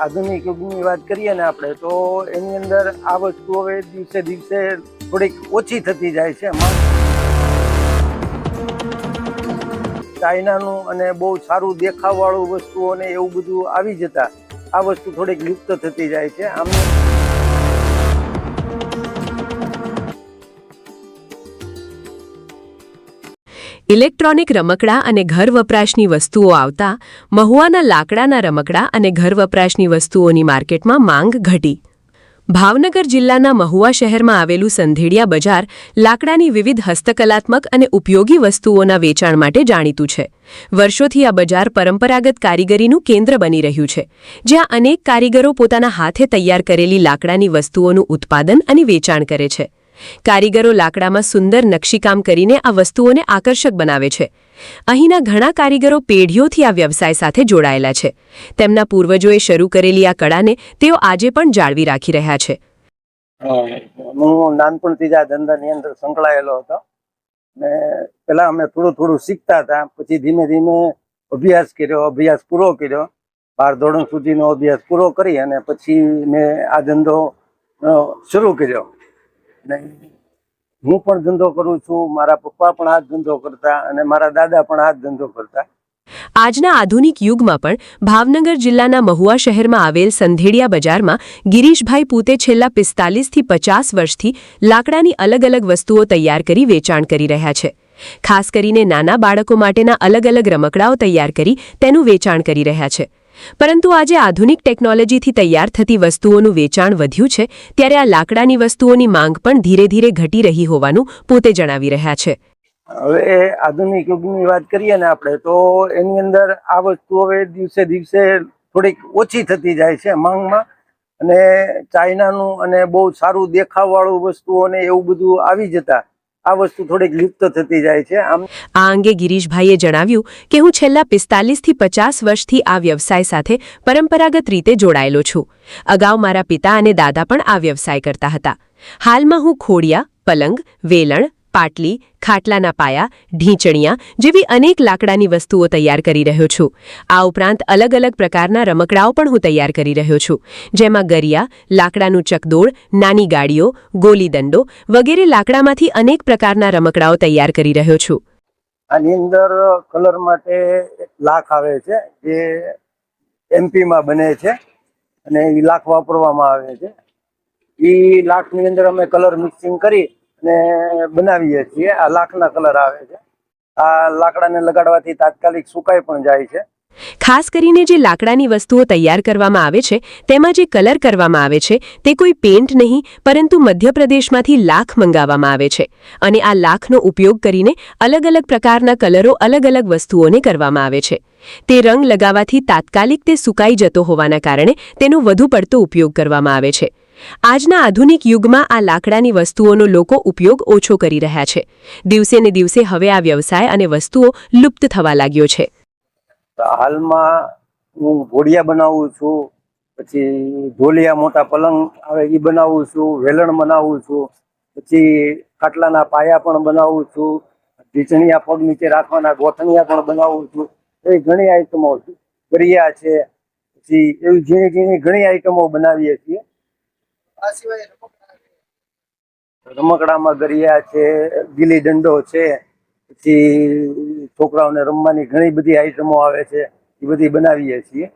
આધુનિક યુગની વાત કરીએ ને આપણે તો એની અંદર આ વસ્તુ હવે દિવસે દિવસે થોડીક ઓછી થતી જાય છે. ચાઇનાનું અને બહુ સારું દેખાવવાળું વસ્તુઓ ને એવું બધું આવી જતા આ વસ્તુ થોડીક લુપ્ત થતી જાય છે. ઇલેક્ટ્રોનિક રમકડા અને ઘર વપરાશની વસ્તુઓ આવતા મહુવાના લાકડાના રમકડા અને ઘર વપરાશની વસ્તુઓની માર્કેટમાં માંગ ઘટી. ભાવનગર જિલ્લાના મહુવા શહેરમાં આવેલું સંધેડિયા બજાર લાકડાની વિવિધ હસ્તકલાત્મક અને ઉપયોગી વસ્તુઓના વેચાણ માટે જાણીતું છે. વર્ષોથી આ બજાર પરંપરાગત કારીગરીનું કેન્દ્ર બની રહ્યું છે, જ્યાં અનેક કારીગરો પોતાના હાથે તૈયાર કરેલી લાકડાની વસ્તુઓનું ઉત્પાદન અને વેચાણ કરે છે. કારીગરો લાકડામાં સુંદર નકશીકામ કરીને આ વસ્તુઓને આકર્ષક બનાવે છે. અહીંના ઘણા કારીગરો પેઢીઓથી આ વ્યવસાય સાથે જોડાયેલા છે. તેમના પૂર્વજોએ શરૂ કરેલી આ કળાને તેઓ આજે પણ જાળવી રાખી રહ્યા છે. હું નાનપણથી જ આ ધંધાની અંદર સંકળાયેલો હતો ને પેલા અમે થોડું શીખતા હતા, પછી ધીમે ધીમે અભ્યાસ પૂરો કર્યો. 12 ધોરણ સુધીનો અભ્યાસ પૂરો કરી અને પછી મેં આ ધંધો શરૂ કર્યો. હું પણ ધંધો કરું છું, મારા પપ્પા પણ આ ધંધો કરતા અને મારા દાદા પણ આ ધંધો કરતા. આજના આધુનિક યુગમાં પણ ભાવનગર જિલ્લાના મહુવા શહેરમાં આવેલ સંધેડિયા બજારમાં ગિરીશભાઈ પૂતે છેલ્લા 45 થી 50 વર્ષથી લાકડાની અલગ અલગ વસ્તુઓ તૈયાર કરી વેચાણ કરી રહ્યા છે. ખાસ કરીને નાના બાળકો માટેના અલગ અલગ રમકડાઓ તૈયાર કરી તેનું વેચાણ કરી રહ્યા છે. પરંતુ આજે આધુનિક ટેકનોલોજીથી તૈયાર થતી વસ્તુઓનું વેચાણ વધ્યું છે, ત્યારે આ લાકડાની વસ્તુઓની માંગ પણ ધીરે ધીરે ઘટી રહી હોવાનું પોતે જણાવી રહ્યા છે. હવે આધુનિક યુગની વાત કરીએ ને આપણે તો એની અંદર આ વસ્તુ હવે દિવસે દિવસે થોડીક ઓછી થતી જાય છે માંગમાં, અને ચાઇનાનું અને બહુ સારું દેખાવવાળું વસ્તુઓ ને એવું બધું આવી જતા આ વસ્તુ થોડીક લુપ્ત થતી જાય છે. આ અંગે ગિરીશભાઈએ જણાવ્યું કે હું છેલ્લા 45 થી 50 વર્ષથી આ વ્યવસાય સાથે પરંપરાગત રીતે જોડાયેલો છું. અગાઉ મારા પિતા અને દાદા પણ આ વ્યવસાય કરતા હતા. હાલમાં હું ખોડિયા, પલંગ, વેલણ, પાટલી, ખાટલાના પાયા, ઢીંચણિયા જેવી અનેક લાકડાની વસ્તુઓ તૈયાર કરી રહ્યો છું. આ ઉપરાંત અલગ અલગ પ્રકારના રમકડાઓ પણ હું તૈયાર કરી રહ્યો છું, જેમાં ગરિયા, લાકડાનું ચકદોડ, નાની ગાડીઓ, ગોલીદંડો વગેરે લાકડામાંથી અનેક પ્રકારના રમકડાઓ તૈયાર કરી રહ્યો છું. આની અંદર કલર માટે લાખ આવે છે, જે એમપીમાં બને છે અને એ લાખ વાપરવામાં આવે છે. એ લાખની અંદર અમે કલર મિક્સિંગ કરી અને બનાવીએ છીએ. આ લાખના કલર આવે છે. આ લાકડાને લગાડવાથી તાત્કાલિક સુકાઈ પણ જાય છે. ખાસ કરીને જે લાકડાની વસ્તુઓ તૈયાર કરવામાં આવે છે તેમાં જે કલર કરવામાં આવે છે તે કોઈ પેન્ટ નહીં, પરંતુ મધ્યપ્રદેશમાંથી લાખ મંગાવવામાં આવે છે અને આ લાખનો ઉપયોગ કરીને અલગ અલગ પ્રકારના કલરો અલગ અલગ વસ્તુઓને કરવામાં આવે છે. તે રંગ લગાવવાથી તાત્કાલિક તે સુકાઈ જતો હોવાના કારણે તેનો વધુ પડતો ઉપયોગ કરવામાં આવે છે. આજના આધુનિક યુગમાં આ લાકડાની વસ્તુઓનો લોકો ઉપયોગ ઓછો કરી રહ્યા છે. દિવસે ને દિવસે હવે આ વ્યવસાય અને વસ્તુઓ લુપ્ત થવા લાગ્યો છે. હાલમાં હું ઘોડિયા બનાવું છું, પછી ઢોલિયા મોટા પલંગ આવે એ બનાવું છું, વેલણ બનાવું છું, પછી ખાટલાના પાયા પણ બનાવું છું, ઢીંચણિયા પગ નીચે રાખવાના ગોઠણિયા પણ બનાવું છું. એવી ઘણી આઈટમો, ગરિયા છે, પછી એવી ઝીણી ઝીણી ઘણી આઈટમો બનાવીએ છીએ. આ સિવાય રમકડામાં ગરિયા છે, ગીલી દંડો છે, પછી છોકરાઓને રમવાની ઘણી બધી આઈટમો આવે છે, એ બધી બનાવીએ છીએ.